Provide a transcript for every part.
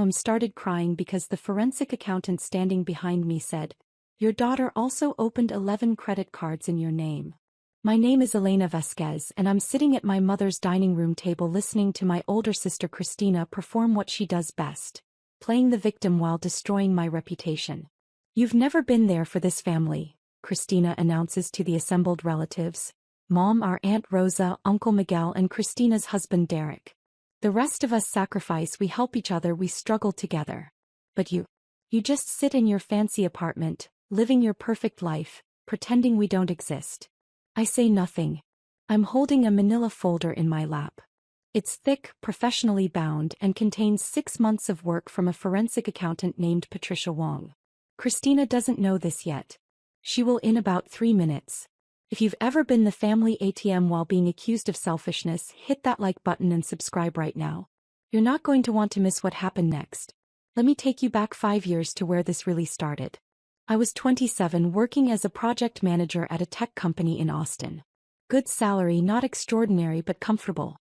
Started crying because the forensic accountant standing behind me said, "Your daughter also opened 11 credit cards in your name." My name is Elena Vasquez and I'm sitting at my mother's dining room table listening to my older sister Christina perform what she does best, playing the victim while destroying my reputation. "You've never been there for this family," Christina announces to the assembled relatives. Mom, our Aunt Rosa, Uncle Miguel and Christina's husband Derek. "The rest of us sacrifice, we help each other, we struggle together. But you just sit in your fancy apartment, living your perfect life, pretending we don't exist." I say nothing. I'm holding a manila folder in my lap. It's thick, professionally bound, and contains 6 months of work from a forensic accountant named Patricia Wong. Christina doesn't know this yet. She will in about 3 minutes. If you've ever been the family ATM while being accused of selfishness, hit that like button and subscribe right now. You're not going to want to miss what happened next. Let me take you back 5 years to where this really started. I was 27 working as a project manager at a tech company in Austin. Good salary, not extraordinary but comfortable.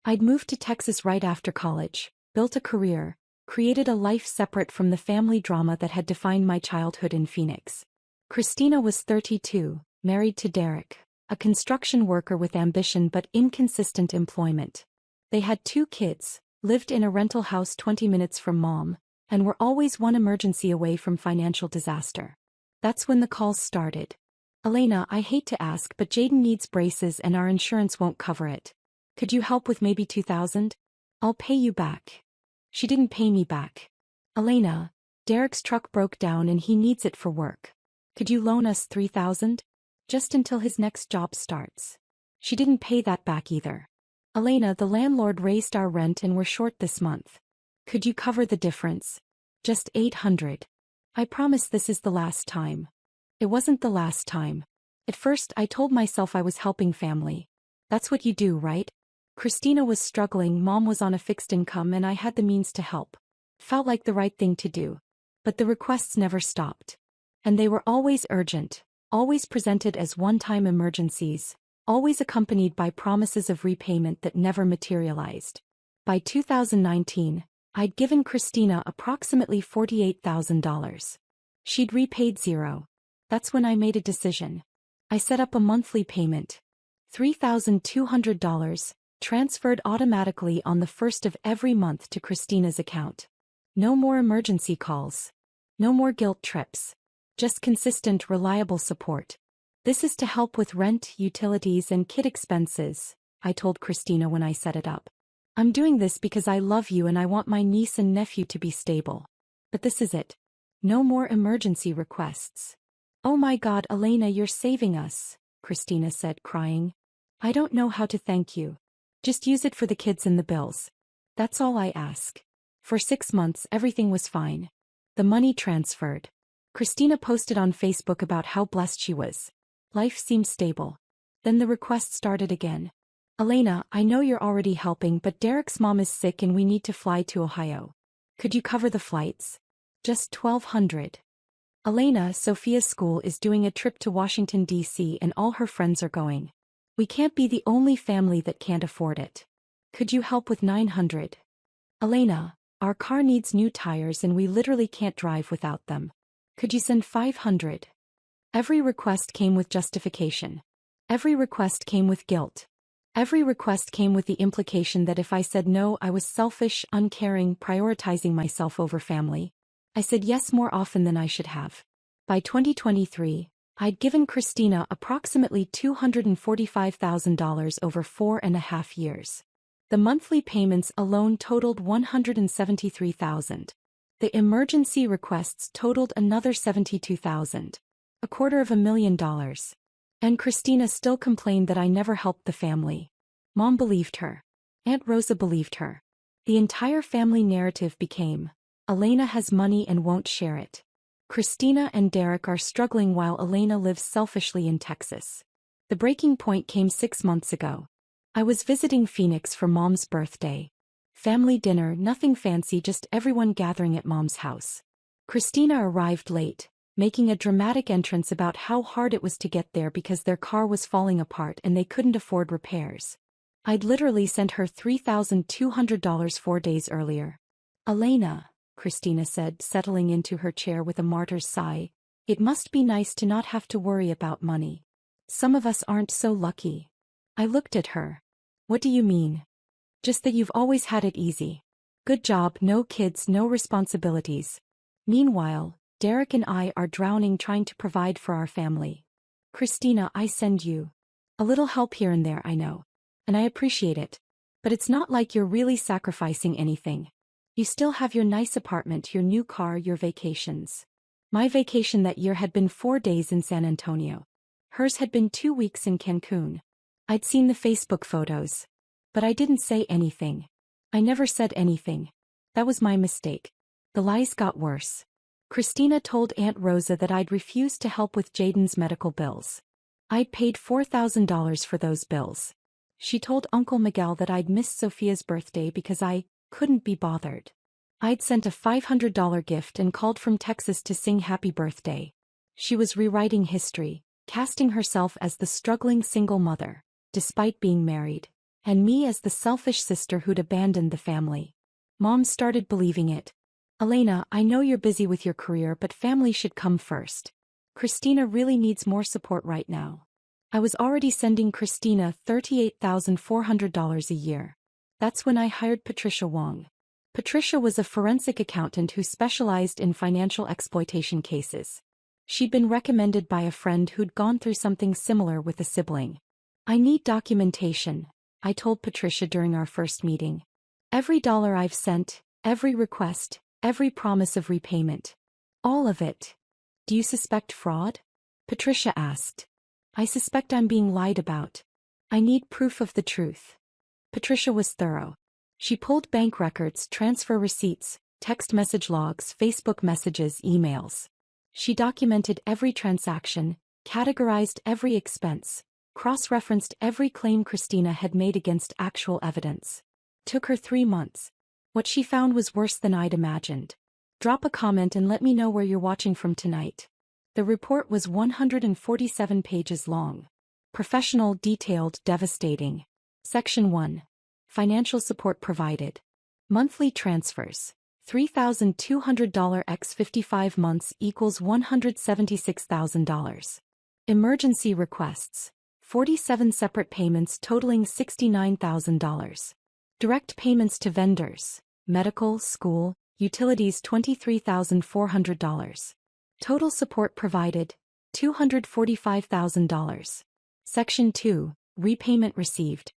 I'd moved to Texas right after college, built a career, created a life separate from the family drama that had defined my childhood in Phoenix. Christina was 32, married to Derek, a construction worker with ambition but inconsistent employment. They had 2 kids, lived in a rental house 20 minutes from Mom, and were always one emergency away from financial disaster. That's when the calls started. "Elena, I hate to ask but Jaden needs braces and our insurance won't cover it. Could you help with maybe $2,000? I'll pay you back." She didn't pay me back. "Elena, Derek's truck broke down and he needs it for work. Could you loan us $3,000? Just until his next job starts." She didn't pay that back either. "Elena, the landlord raised our rent and we're short this month. Could you cover the difference? Just $800. I promise this is the last time." It wasn't the last time. At first I told myself I was helping family. That's what you do, right? Christina was struggling, Mom was on a fixed income and I had the means to help. Felt like the right thing to do. But the requests never stopped. And they were always urgent, always presented as one-time emergencies, always accompanied by promises of repayment that never materialized. By 2019, I'd given Christina approximately $48,000. She'd repaid $0. That's when I made a decision. I set up a monthly payment. $3,200, transferred automatically on the 1st of every month to Christina's account. No more emergency calls. No more guilt trips. Just consistent, reliable support. "This is to help with rent, utilities, and kid expenses," I told Christina when I set it up. "I'm doing this because I love you and I want my niece and nephew to be stable. But this is it. No more emergency requests." "Oh my God, Elena, you're saving us," Christina said, crying. "I don't know how to thank you. Just use it for the kids and the bills. That's all I ask." For 6 months everything was fine. The money transferred. Christina posted on Facebook about how blessed she was. Life seemed stable. Then the request started again. "Elena, I know you're already helping but Derek's mom is sick and we need to fly to Ohio. Could you cover the flights? Just $1,200. Elena, Sophia's school is doing a trip to Washington, D.C. and all her friends are going. We can't be the only family that can't afford it. Could you help with $900? Elena, our car needs new tires and we literally can't drive without them. Could you send $500? Every request came with justification. Every request came with guilt. Every request came with the implication that if I said no, I was selfish, uncaring, prioritizing myself over family. I said yes more often than I should have. By 2023, I'd given Christina approximately $245,000 over 4.5 years. The monthly payments alone totaled $173,000. The emergency requests totaled another $72,000. $250,000. And Christina still complained that I never helped the family. Mom believed her. Aunt Rosa believed her. The entire family narrative became, Elena has money and won't share it. Christina and Derek are struggling while Elena lives selfishly in Texas. The breaking point came 6 months ago. I was visiting Phoenix for Mom's birthday. Family dinner, nothing fancy, just everyone gathering at Mom's house. Christina arrived late, making a dramatic entrance about how hard it was to get there because their car was falling apart and they couldn't afford repairs. I'd literally sent her $3,200 4 days earlier. Elena, Christina said, settling into her chair with a martyr's sigh. It must be nice to not have to worry about money. Some of us aren't so lucky. I looked at her. What do you mean? Just that you've always had it easy. Good job, no kids, no responsibilities. Meanwhile, Derek and I are drowning trying to provide for our family. Christina, I send you a little help here and there, I know. And I appreciate it. But it's not like you're really sacrificing anything. You still have your nice apartment, your new car, your vacations. My vacation that year had been 4 days in San Antonio. Hers had been 2 weeks in Cancun. I'd seen the Facebook photos. But I didn't say anything. I never said anything. That was my mistake. The lies got worse. Christina told Aunt Rosa that I'd refused to help with Jaden's medical bills. I'd paid $4,000 for those bills. She told Uncle Miguel that I'd missed Sophia's birthday because I couldn't be bothered. I'd sent a $500 gift and called from Texas to sing happy birthday. She was rewriting history, casting herself as the struggling single mother, despite being married, and me as the selfish sister who'd abandoned the family. Mom started believing it. Elena, I know you're busy with your career, but family should come first. Christina really needs more support right now. I was already sending Christina $38,400 a year. That's when I hired Patricia Wong. Patricia was a forensic accountant who specialized in financial exploitation cases. She'd been recommended by a friend who'd gone through something similar with a sibling. I need documentation, I told Patricia during our first meeting. Every dollar I've sent, every request, every promise of repayment. All of it. Do you suspect fraud? Patricia asked. I suspect I'm being lied about. I need proof of the truth. Patricia was thorough. She pulled bank records, transfer receipts, text message logs, Facebook messages, emails. She documented every transaction, categorized every expense, cross-referenced every claim Christina had made against actual evidence. Took her 3 months. What she found was worse than I'd imagined. Drop a comment and let me know where you're watching from tonight. The report was 147 pages long. Professional, detailed, devastating. Section 1. Financial support provided. Monthly transfers. $3,200 x 55 months equals $176,000. Emergency requests. 47 separate payments totaling $69,000. Direct payments to vendors. Medical, school, utilities $23,400. Total support provided, $245,000. Section 2, repayment received.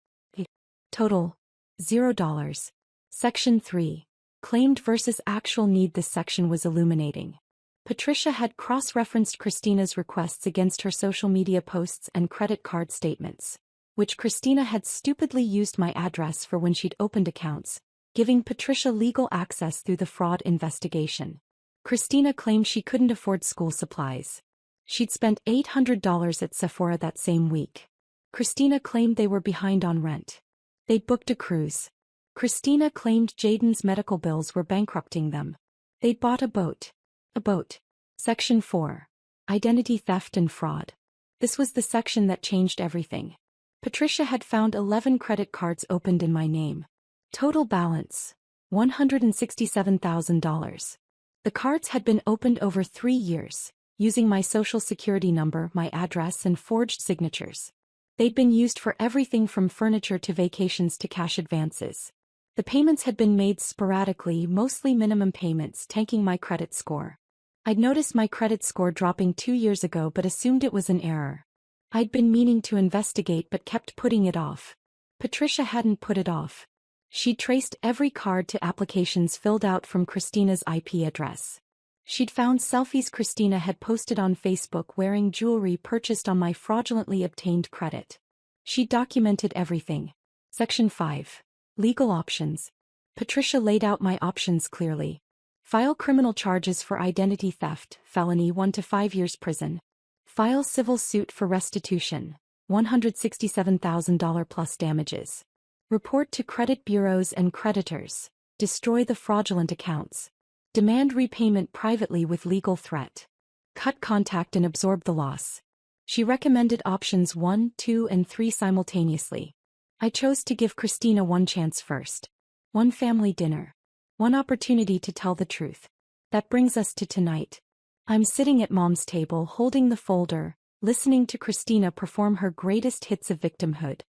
Total, $0. Section 3, claimed versus actual need. This section was illuminating. Patricia had cross-referenced Christina's requests against her social media posts and credit card statements, which Christina had stupidly used my address for when she'd opened accounts, giving Patricia legal access through the fraud investigation. Christina claimed she couldn't afford school supplies. She'd spent $800 at Sephora that same week. Christina claimed they were behind on rent. They'd booked a cruise. Christina claimed Jaden's medical bills were bankrupting them. They'd bought a boat. A boat. Section 4. Identity theft and fraud. This was the section that changed everything. Patricia had found 11 credit cards opened in my name. Total balance, $167,000. The cards had been opened over 3 years, using my social security number, my address, and forged signatures. They'd been used for everything from furniture to vacations to cash advances. The payments had been made sporadically, mostly minimum payments, tanking my credit score. I'd noticed my credit score dropping 2 years ago but assumed it was an error. I'd been meaning to investigate but kept putting it off. Patricia hadn't put it off. She'd traced every card to applications filled out from Christina's IP address. She'd found selfies Christina had posted on Facebook wearing jewelry purchased on my fraudulently obtained credit. She'd documented everything. Section 5. Legal options. Patricia laid out my options clearly. File criminal charges for identity theft, felony 1 to 5 years prison. File civil suit for restitution, $167,000 plus damages. Report to credit bureaus and creditors. Destroy the fraudulent accounts. Demand repayment privately with legal threat. Cut contact and absorb the loss. She recommended options 1, 2, and 3 simultaneously. I chose to give Christina one chance first. One family dinner. One opportunity to tell the truth. That brings us to tonight. I'm sitting at Mom's table holding the folder, listening to Christina perform her greatest hits of victimhood.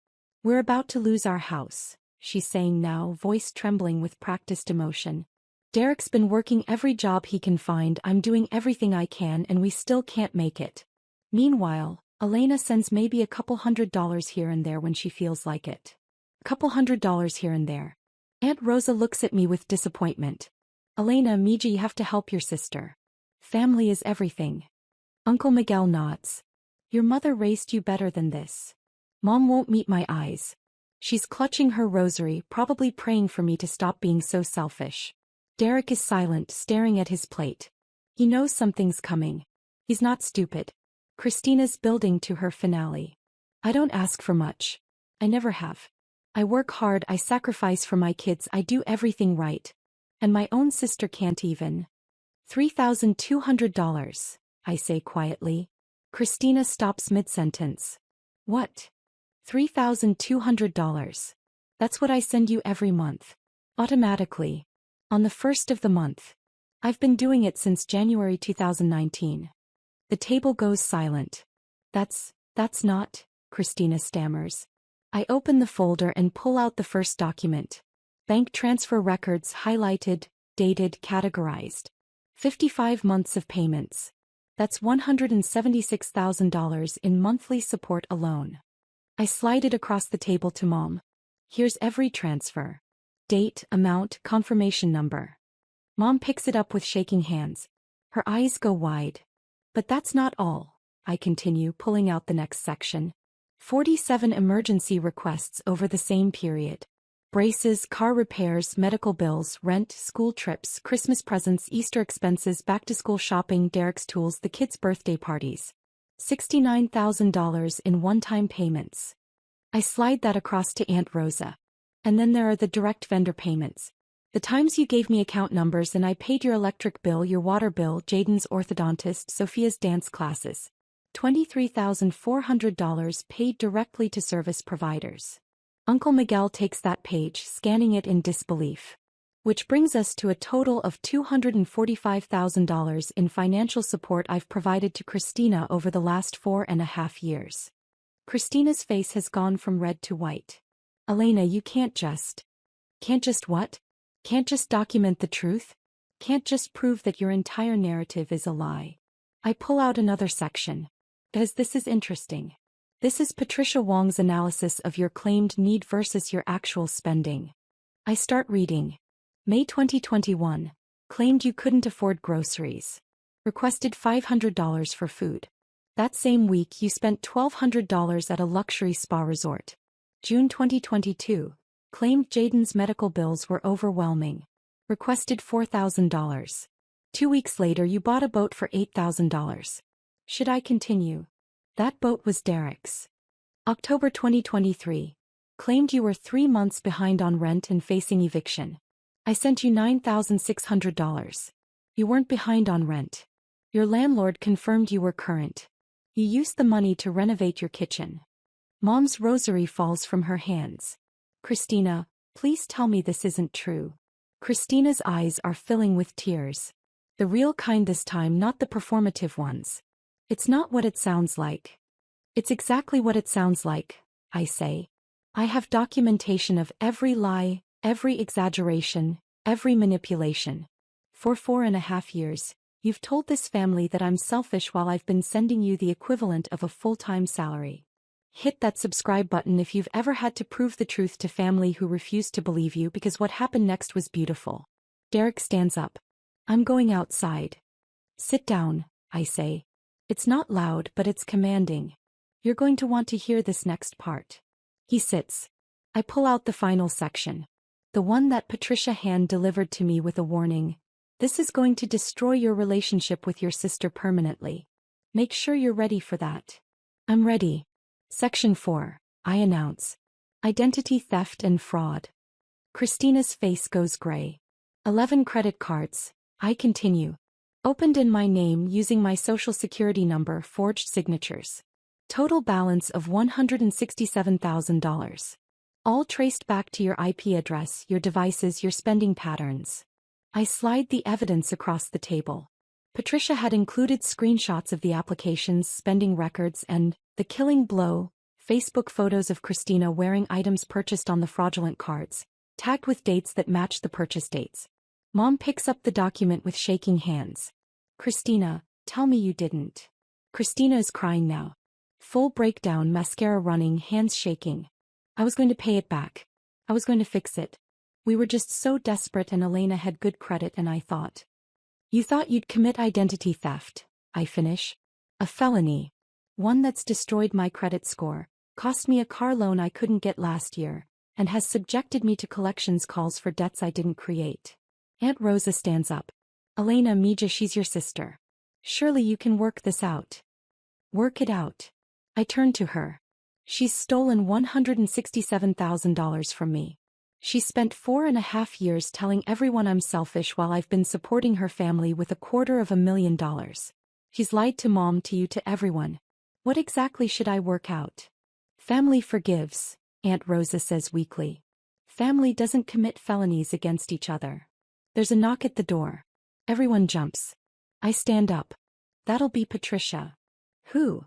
We're about to lose our house, she's saying now, voice trembling with practiced emotion. Derek's been working every job he can find, I'm doing everything I can, and we still can't make it. Meanwhile, Elena sends maybe a couple $100 here and there when she feels like it. Couple $100 here and there. Aunt Rosa looks at me with disappointment. Elena, Mija, you have to help your sister. Family is everything. Uncle Miguel nods. Your mother raised you better than this. Mom won't meet my eyes. She's clutching her rosary, probably praying for me to stop being so selfish. Derek is silent, staring at his plate. He knows something's coming. He's not stupid. Christina's building to her finale. I don't ask for much. I never have. I work hard, I sacrifice for my kids, I do everything right. And my own sister can't even. $3,200, I say quietly. Christina stops mid-sentence. What? $3,200. That's what I send you every month. Automatically. On the first of the month. I've been doing it since January 2019. The table goes silent. That's not, Christina stammers. I open the folder and pull out the first document. Bank transfer records highlighted, dated, categorized. 55 months of payments. That's $176,000 in monthly support alone. I slide it across the table to Mom. Here's every transfer. Date, amount, confirmation number. Mom picks it up with shaking hands. Her eyes go wide. But that's not all, I continue, pulling out the next section. 47 emergency requests over the same period. Braces, car repairs, medical bills, rent, school trips, Christmas presents, Easter expenses, back-to-school shopping, Derek's tools, the kids' birthday parties. $69,000 in one-time payments. I slide that across to Aunt Rosa. And then there are the direct vendor payments. The times you gave me account numbers and I paid your electric bill, your water bill, Jaden's orthodontist, Sophia's dance classes. $23,400 paid directly to service providers. Uncle Miguel takes that page, scanning it in disbelief. Which brings us to a total of $245,000 in financial support I've provided to Christina over the last 4.5 years. Christina's face has gone from red to white. Elena, you can't just what? Can't just document the truth? Can't just prove that your entire narrative is a lie? I pull out another section. Because this is interesting. This is Patricia Wong's analysis of your claimed need versus your actual spending. I start reading. May 2021. Claimed you couldn't afford groceries. Requested $500 for food. That same week you spent $1,200 at a luxury spa resort. June 2022. Claimed Jaden's medical bills were overwhelming. Requested $4,000. 2 weeks later you bought a boat for $8,000. Should I continue? That boat was Derek's. October 2023. Claimed you were 3 months behind on rent and facing eviction. I sent you $9,600. You weren't behind on rent. Your landlord confirmed you were current. You used the money to renovate your kitchen. Mom's rosary falls from her hands. Christina, please tell me this isn't true. Christina's eyes are filling with tears. The real kind this time, not the performative ones. It's not what it sounds like. It's exactly what it sounds like, I say. I have documentation of every lie, every exaggeration, every manipulation. For 4.5 years, you've told this family that I'm selfish while I've been sending you the equivalent of a full-time salary. Hit that subscribe button if you've ever had to prove the truth to family who refused to believe you, because what happened next was beautiful. Derek stands up. I'm going outside. Sit down, I say. It's not loud, but it's commanding. You're going to want to hear this next part. He sits. I pull out the final section. The one that Patricia hand delivered to me with a warning. This is going to destroy your relationship with your sister permanently. Make sure you're ready for that. I'm ready. Section 4, I announce. Identity theft and fraud. Christina's face goes gray. 11 credit cards, I continue. Opened in my name using my social security number, forged signatures. Total balance of $167,000. All traced back to your IP address, your devices, your spending patterns. I slide the evidence across the table. Patricia had included screenshots of the applications, spending records, and, the killing blow, Facebook photos of Christina wearing items purchased on the fraudulent cards, tagged with dates that matched the purchase dates. Mom picks up the document with shaking hands. Christina, tell me you didn't. Christina is crying now. Full breakdown, mascara running, hands shaking. I was going to pay it back. I was going to fix it. We were just so desperate, and Elena had good credit, and I thought. You thought you'd commit identity theft, I finish. A felony. One that's destroyed my credit score, cost me a car loan I couldn't get last year, and has subjected me to collections calls for debts I didn't create. Aunt Rosa stands up. Elena Mija, she's your sister. Surely you can work this out. Work it out. I turn to her. She's stolen $167,000 from me. She spent 4.5 years telling everyone I'm selfish while I've been supporting her family with $250,000. She's lied to Mom, to you, to everyone. What exactly should I work out? Family forgives, Aunt Rosa says weakly. Family doesn't commit felonies against each other. There's a knock at the door. Everyone jumps. I stand up. That'll be Patricia. Who?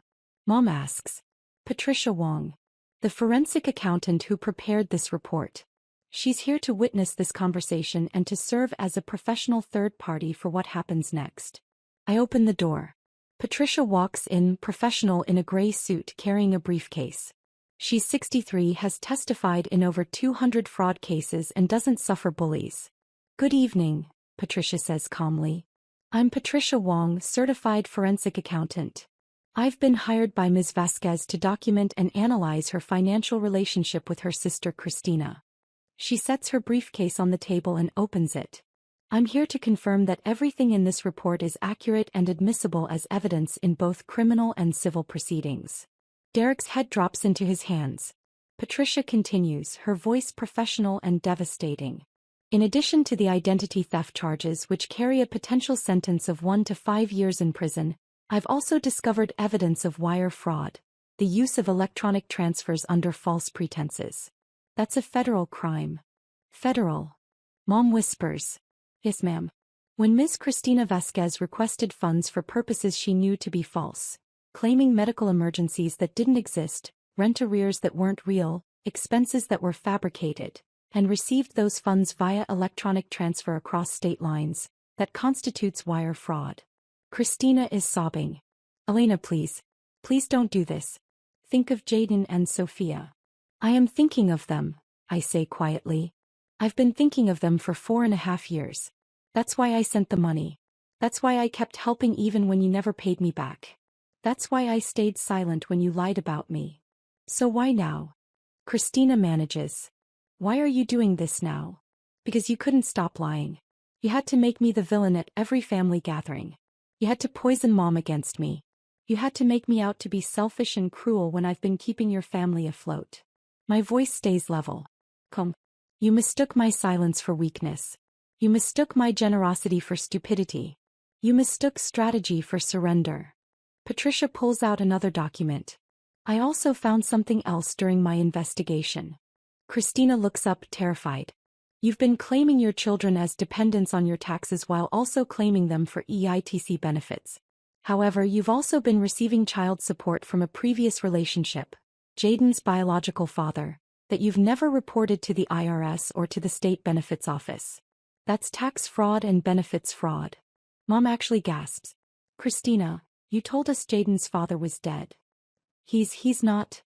Mom asks. Patricia Wong. The forensic accountant who prepared this report. She's here to witness this conversation and to serve as a professional third party for what happens next. I open the door. Patricia walks in, professional, in a gray suit, carrying a briefcase. She's 63, has testified in over 200 fraud cases, and doesn't suffer bullies. Good evening, Patricia says calmly. I'm Patricia Wong, certified forensic accountant. I've been hired by Ms. Vasquez to document and analyze her financial relationship with her sister Christina. She sets her briefcase on the table and opens it. I'm here to confirm that everything in this report is accurate and admissible as evidence in both criminal and civil proceedings. Derek's head drops into his hands. Patricia continues, her voice professional and devastating. In addition to the identity theft charges, which carry a potential sentence of 1 to 5 years in prison, I've also discovered evidence of wire fraud, the use of electronic transfers under false pretenses. That's a federal crime. Federal. Mom whispers. Yes, ma'am. When Ms. Christina Vasquez requested funds for purposes she knew to be false, claiming medical emergencies that didn't exist, rent arrears that weren't real, expenses that were fabricated, and received those funds via electronic transfer across state lines, that constitutes wire fraud. Christina is sobbing. Elena, please. Please don't do this. Think of Jaden and Sophia. I am thinking of them, I say quietly. I've been thinking of them for 4.5 years. That's why I sent the money. That's why I kept helping even when you never paid me back. That's why I stayed silent when you lied about me. So why now? Christina manages. Why are you doing this now? Because you couldn't stop lying. You had to make me the villain at every family gathering. You had to poison Mom against me. You had to make me out to be selfish and cruel when I've been keeping your family afloat. My voice stays level. Come. You mistook my silence for weakness. You mistook my generosity for stupidity. You mistook strategy for surrender. Patricia pulls out another document. I also found something else during my investigation. Christina looks up, terrified. You've been claiming your children as dependents on your taxes while also claiming them for EITC benefits. However, you've also been receiving child support from a previous relationship, Jaden's biological father, that you've never reported to the IRS or to the state benefits office. That's tax fraud and benefits fraud. Mom actually gasps. Christina, you told us Jaden's father was dead. He's not.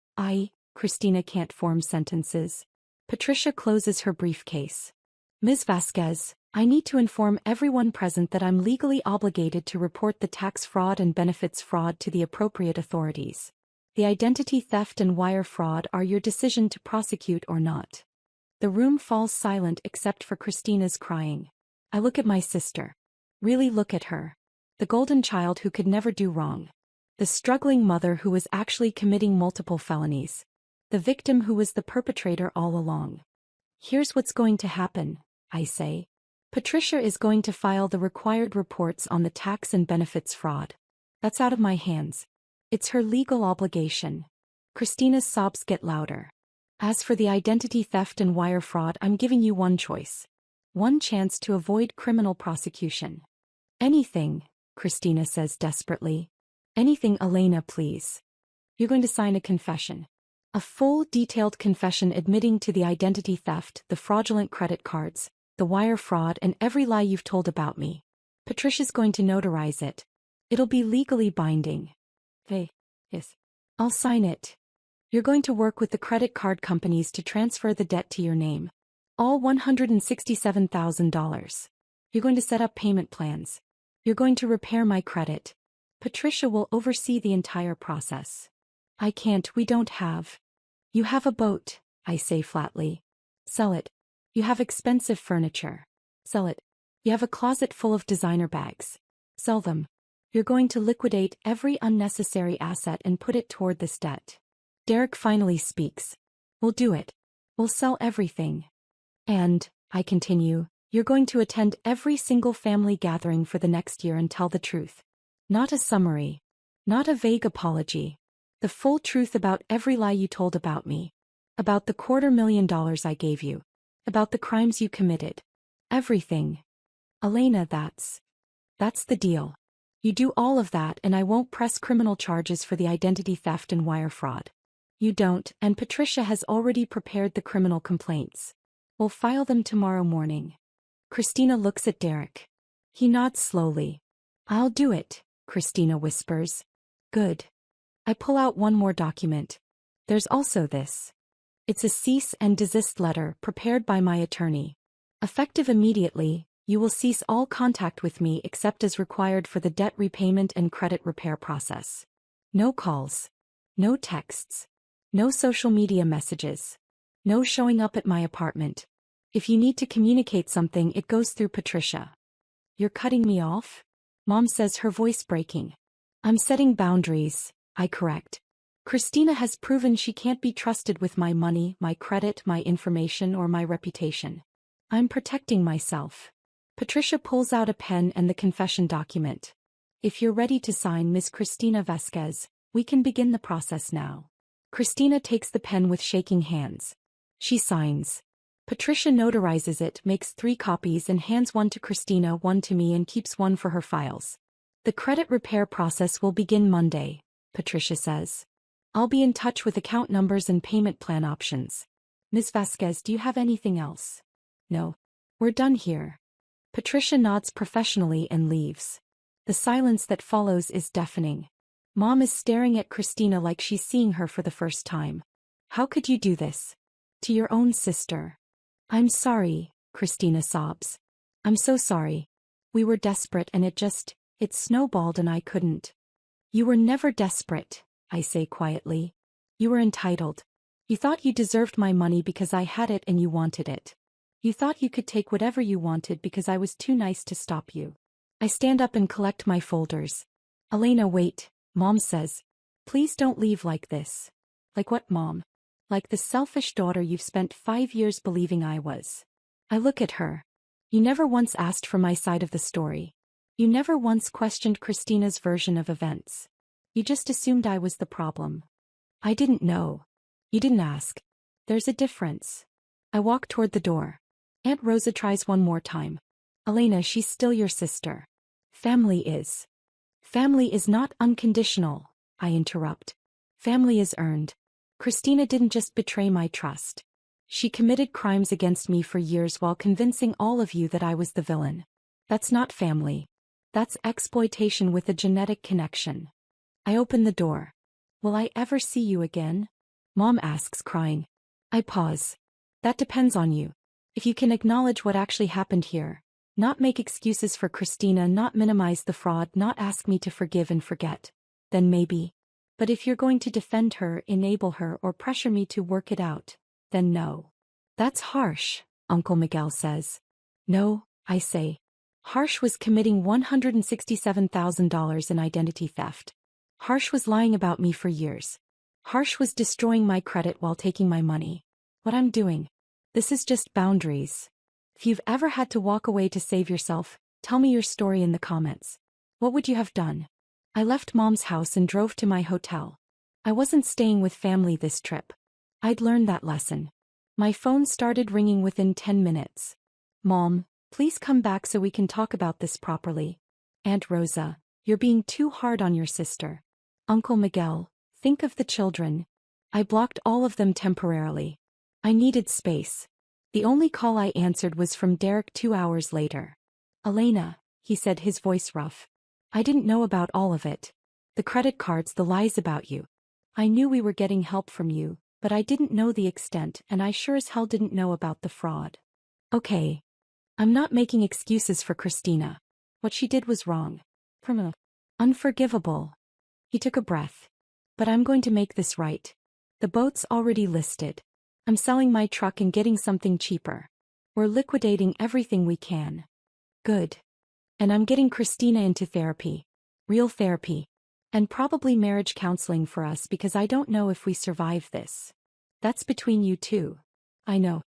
Christina can't form sentences. Patricia closes her briefcase. Ms. Vasquez, I need to inform everyone present that I'm legally obligated to report the tax fraud and benefits fraud to the appropriate authorities. The identity theft and wire fraud are your decision to prosecute or not. The room falls silent except for Christina's crying. I look at my sister. Really look at her. The golden child who could never do wrong. The struggling mother who was actually committing multiple felonies. The victim who was the perpetrator all along. Here's what's going to happen, I say. Patricia is going to file the required reports on the tax and benefits fraud. That's out of my hands. It's her legal obligation. Christina's sobs get louder. As for the identity theft and wire fraud, I'm giving you one choice. One chance to avoid criminal prosecution. Anything, Christina says desperately. Anything, Elena, please. You're going to sign a confession. A full, detailed confession admitting to the identity theft, the fraudulent credit cards, the wire fraud, and every lie you've told about me. Patricia's going to notarize it. It'll be legally binding. Hey, yes. I'll sign it. You're going to work with the credit card companies to transfer the debt to your name. All $167,000. You're going to set up payment plans. You're going to repair my credit. Patricia will oversee the entire process. I can't, we don't have. You have a boat, I say flatly. Sell it. You have expensive furniture. Sell it. You have a closet full of designer bags. Sell them. You're going to liquidate every unnecessary asset and put it toward this debt. Derek finally speaks. We'll do it. We'll sell everything. And, I continue, you're going to attend every single family gathering for the next year and tell the truth. Not a summary. Not a vague apology. The full truth about every lie you told about me. About the $250,000 I gave you. About the crimes you committed. Everything. Elena, that's the deal. You do all of that and I won't press criminal charges for the identity theft and wire fraud. You don't, and Patricia has already prepared the criminal complaints. We'll file them tomorrow morning. Christina looks at Derek. He nods slowly. I'll do it, Christina whispers. Good. I pull out one more document. There's also this. It's a cease and desist letter prepared by my attorney. Effective immediately, you will cease all contact with me except as required for the debt repayment and credit repair process. No calls. No texts. No social media messages. No showing up at my apartment. If you need to communicate something, it goes through Patricia. You're cutting me off? Mom says, her voice breaking. I'm setting boundaries, I correct. Christina has proven she can't be trusted with my money, my credit, my information, or my reputation. I'm protecting myself. Patricia pulls out a pen and the confession document. If you're ready to sign, Miss Cristina Vasquez, we can begin the process now. Christina takes the pen with shaking hands. She signs. Patricia notarizes it, makes 3 copies and hands one to Christina, one to me, and keeps one for her files. The credit repair process will begin Monday, Patricia says. I'll be in touch with account numbers and payment plan options. Ms. Vasquez, do you have anything else? No. We're done here. Patricia nods professionally and leaves. The silence that follows is deafening. Mom is staring at Christina like she's seeing her for the first time. How could you do this? To your own sister. I'm sorry, Christina sobs. I'm so sorry. We were desperate and it snowballed and I couldn't. You were never desperate, I say quietly. You were entitled. You thought you deserved my money because I had it and you wanted it. You thought you could take whatever you wanted because I was too nice to stop you. I stand up and collect my folders. Elena, wait, Mom says. Please don't leave like this. Like what, Mom? Like the selfish daughter you've spent 5 years believing I was. I look at her. You never once asked for my side of the story. You never once questioned Christina's version of events. You just assumed I was the problem. I didn't know. You didn't ask. There's a difference. I walk toward the door. Aunt Rosa tries one more time. Elena, she's still your sister. Family is. Family is not unconditional, I interrupt. Family is earned. Christina didn't just betray my trust. She committed crimes against me for years while convincing all of you that I was the villain. That's not family. That's exploitation with a genetic connection. I open the door. Will I ever see you again? Mom asks, crying. I pause. That depends on you. If you can acknowledge what actually happened here, not make excuses for Christina, not minimize the fraud, not ask me to forgive and forget, then maybe. But if you're going to defend her, enable her, or pressure me to work it out, then no. That's harsh, Uncle Miguel says. No, I say. Harsh was committing $167,000 in identity theft. Harsh was lying about me for years. Harsh was destroying my credit while taking my money. What I'm doing. This is just boundaries. If you've ever had to walk away to save yourself, tell me your story in the comments. What would you have done? I left Mom's house and drove to my hotel. I wasn't staying with family this trip. I'd learned that lesson. My phone started ringing within 10 minutes. Mom, please come back so we can talk about this properly. Aunt Rosa, you're being too hard on your sister. Uncle Miguel, think of the children. I blocked all of them temporarily. I needed space. The only call I answered was from Derek 2 hours later. Elena, he said, his voice rough. I didn't know about all of it. The credit cards, the lies about you. I knew we were getting help from you, but I didn't know the extent, and I sure as hell didn't know about the fraud. Okay. I'm not making excuses for Christina. What she did was wrong. Unforgivable. He took a breath. But I'm going to make this right. The boat's already listed. I'm selling my truck and getting something cheaper. We're liquidating everything we can. Good. And I'm getting Christina into therapy. Real therapy. And probably marriage counseling for us because I don't know if we survive this. That's between you two. I know.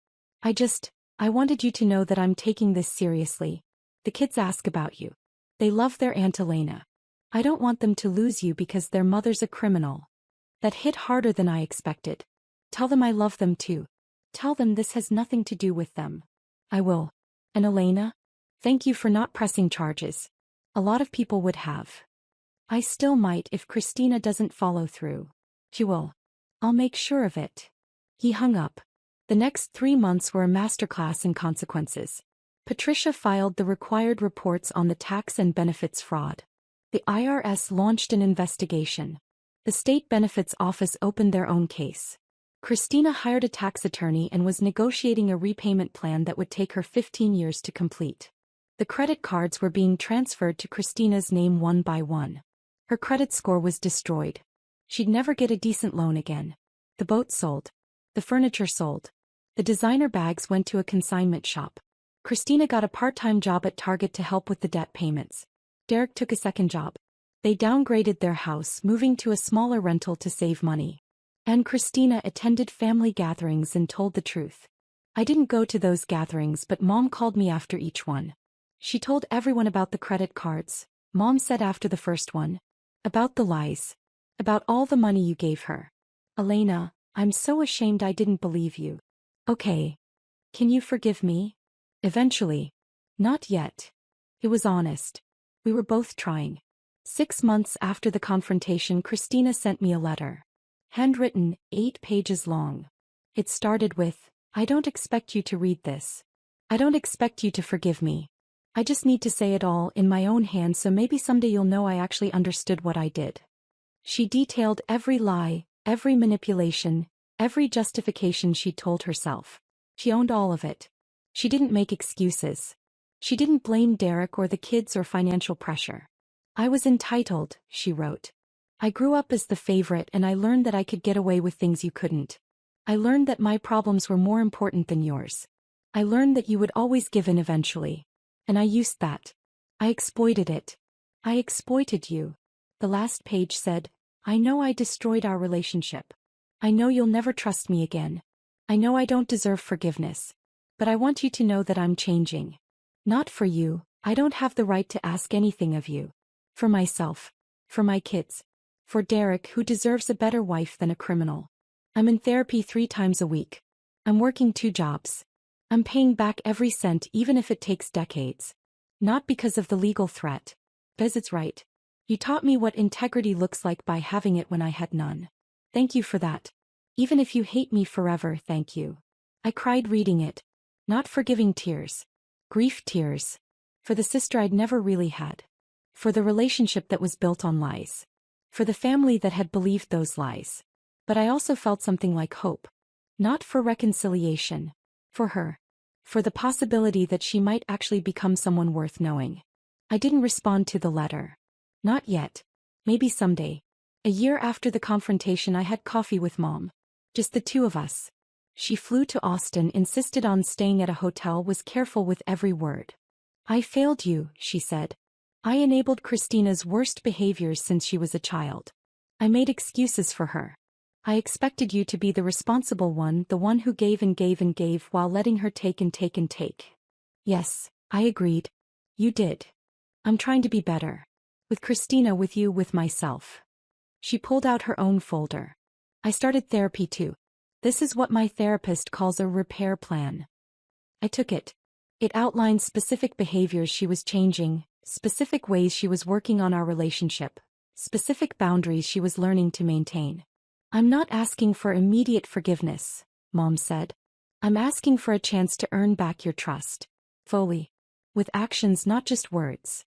I wanted you to know that I'm taking this seriously. The kids ask about you. They love their Aunt Elena. I don't want them to lose you because their mother's a criminal. That hit harder than I expected. Tell them I love them too. Tell them this has nothing to do with them. I will. And Elena? Thank you for not pressing charges. A lot of people would have. I still might if Christina doesn't follow through. She will. I'll make sure of it. He hung up. The next 3 months were a masterclass in consequences. Patricia filed the required reports on the tax and benefits fraud. The IRS launched an investigation. The State Benefits Office opened their own case. Christina hired a tax attorney and was negotiating a repayment plan that would take her 15 years to complete. The credit cards were being transferred to Christina's name one by one. Her credit score was destroyed. She'd never get a decent loan again. The boat sold. The furniture sold. The designer bags went to a consignment shop. Christina got a part-time job at Target to help with the debt payments. Derek took a second job. They downgraded their house, moving to a smaller rental to save money. And Christina attended family gatherings and told the truth. I didn't go to those gatherings, but Mom called me after each one. She told everyone about the credit cards. Mom said after the first one. About the lies. About all the money you gave her. Elena, I'm so ashamed I didn't believe you. Okay. Can you forgive me? Eventually. Not yet. It was honest. We were both trying. 6 months after the confrontation, Christina sent me a letter. Handwritten, 8 pages long. It started with, I don't expect you to read this. I don't expect you to forgive me. I just need to say it all in my own hand so maybe someday you'll know I actually understood what I did. She detailed every lie, every manipulation, every justification she'd told herself. She owned all of it. She didn't make excuses. She didn't blame Derek or the kids or financial pressure. I was entitled, she wrote. I grew up as the favorite and I learned that I could get away with things you couldn't. I learned that my problems were more important than yours. I learned that you would always give in eventually. And I used that. I exploited it. I exploited you. The last page said, I know I destroyed our relationship. I know you'll never trust me again. I know I don't deserve forgiveness. But I want you to know that I'm changing. Not for you, I don't have the right to ask anything of you. For myself. For my kids. For Derek, who deserves a better wife than a criminal. I'm in therapy 3 times a week. I'm working 2 jobs. I'm paying back every cent even if it takes decades. Not because of the legal threat. Because it's right. You taught me what integrity looks like by having it when I had none. Thank you for that. Even if you hate me forever, thank you. I cried reading it. Not forgiving tears. Grief tears. For the sister I'd never really had. For the relationship that was built on lies. For the family that had believed those lies. But I also felt something like hope. Not for reconciliation. For her. For the possibility that she might actually become someone worth knowing. I didn't respond to the letter. Not yet. Maybe someday. A year after the confrontation, I had coffee with Mom. Just the 2 of us. She flew to Austin, insisted on staying at a hotel, was careful with every word. I failed you, she said. I enabled Christina's worst behaviors since she was a child. I made excuses for her. I expected you to be the responsible one, the one who gave and gave and gave while letting her take and take and take. Yes, I agreed. You did. I'm trying to be better. With Christina, with you, with myself. She pulled out her own folder. I started therapy too. This is what my therapist calls a repair plan. I took it. It outlined specific behaviors she was changing, specific ways she was working on our relationship, specific boundaries she was learning to maintain. I'm not asking for immediate forgiveness, Mom said. I'm asking for a chance to earn back your trust. Fully. With actions, not just words.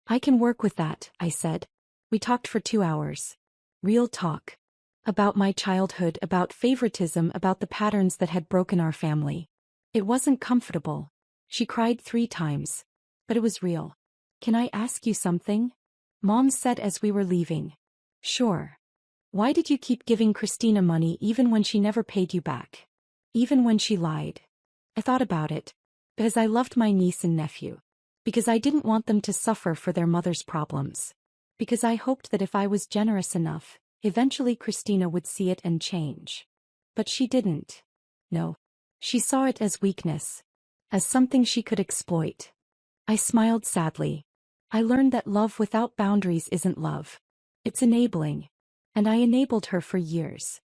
I can work with that, I said. We talked for 2 hours. Real talk. About my childhood, about favoritism, about the patterns that had broken our family. It wasn't comfortable. She cried 3 times. But it was real. Can I ask you something? Mom said as we were leaving. Sure. Why did you keep giving Christina money even when she never paid you back? Even when she lied? I thought about it. Because I loved my niece and nephew. Because I didn't want them to suffer for their mother's problems. Because I hoped that if I was generous enough, eventually Christina would see it and change. But she didn't. No. She saw it as weakness. As something she could exploit. I smiled sadly. I learned that love without boundaries isn't love. It's enabling. And I enabled her for years.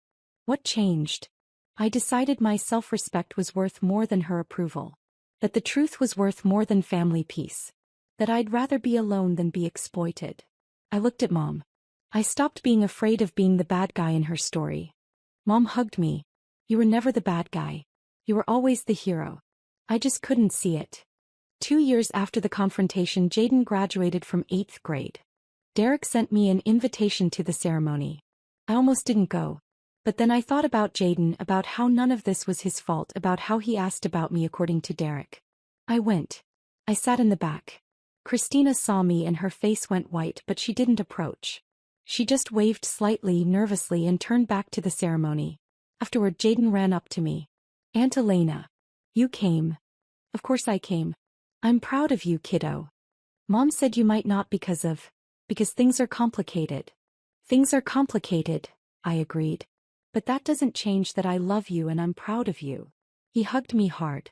What changed? I decided my self-respect was worth more than her approval. That the truth was worth more than family peace. That I'd rather be alone than be exploited. I looked at Mom. I stopped being afraid of being the bad guy in her story. Mom hugged me. You were never the bad guy. You were always the hero. I just couldn't see it. 2 years after the confrontation, Jaden graduated from 8th grade. Derek sent me an invitation to the ceremony. I almost didn't go. But then I thought about Jaden, about how none of this was his fault, about how he asked about me according to Derek. I went. I sat in the back. Christina saw me and her face went white, but she didn't approach. She just waved slightly, nervously, and turned back to the ceremony. Afterward, Jaden ran up to me. Aunt Elena. You came. Of course I came. I'm proud of you, kiddo. Mom said you might not because things are complicated. Things are complicated, I agreed. But that doesn't change that I love you and I'm proud of you. He hugged me hard.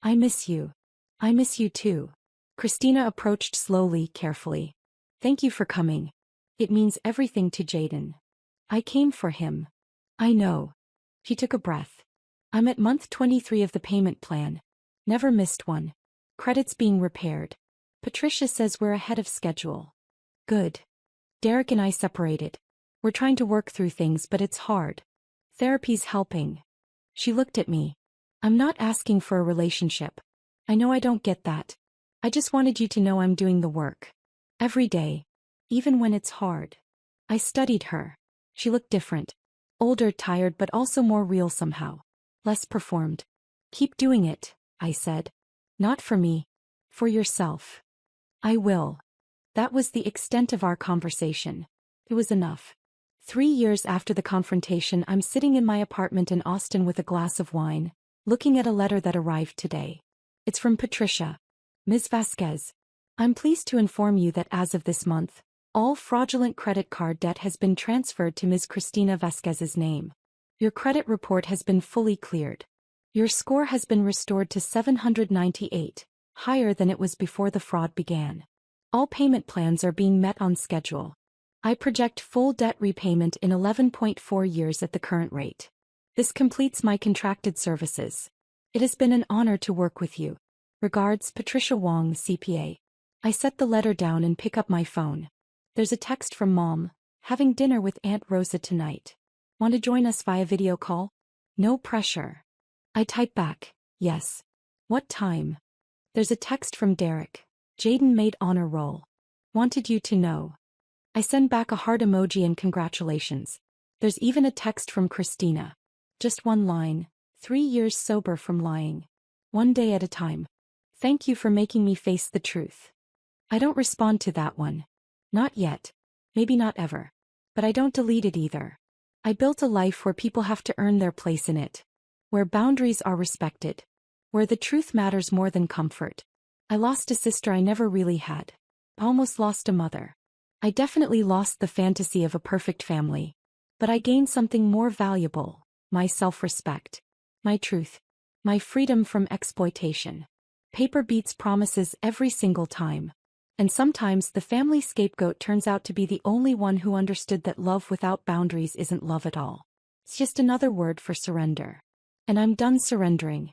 I miss you. I miss you too. Christina approached slowly, carefully. Thank you for coming. It means everything to Jaden. I came for him. I know. He took a breath. I'm at month 23 of the payment plan. Never missed one. Credits being repaired. Patricia says we're ahead of schedule. Good. Derek and I separated. We're trying to work through things, but it's hard. Therapy's helping. She looked at me. I'm not asking for a relationship. I know I don't get that. I just wanted you to know I'm doing the work. Every day. Even when it's hard. I studied her. She looked different. Older, tired, but also more real somehow. Less performed. Keep doing it, I said. Not for me. For yourself. I will. That was the extent of our conversation. It was enough. 3 years after the confrontation, I'm sitting in my apartment in Austin with a glass of wine, looking at a letter that arrived today. It's from Patricia. Ms. Vasquez. I'm pleased to inform you that as of this month, all fraudulent credit card debt has been transferred to Ms. Cristina Vasquez's name. Your credit report has been fully cleared. Your score has been restored to 798, higher than it was before the fraud began. All payment plans are being met on schedule. I project full debt repayment in 11.4 years at the current rate. This completes my contracted services. It has been an honor to work with you. Regards, Patricia Wong, CPA. I set the letter down and pick up my phone. There's a text from Mom. Having dinner with Aunt Rosa tonight. Want to join us via video call? No pressure. I type back, yes. What time? There's a text from Derek. Jaden made honor roll. Wanted you to know. I send back a heart emoji and congratulations. There's even a text from Christina. Just one line. 3 years sober from lying. One day at a time. Thank you for making me face the truth. I don't respond to that one. Not yet. Maybe not ever. But I don't delete it either. I built a life where people have to earn their place in it. Where boundaries are respected. Where the truth matters more than comfort. I lost a sister I never really had. I almost lost a mother. I definitely lost the fantasy of a perfect family. But I gained something more valuable. My self-respect. My truth. My freedom from exploitation. Paper beats promises every single time. And sometimes the family scapegoat turns out to be the only one who understood that love without boundaries isn't love at all. It's just another word for surrender. And I'm done surrendering.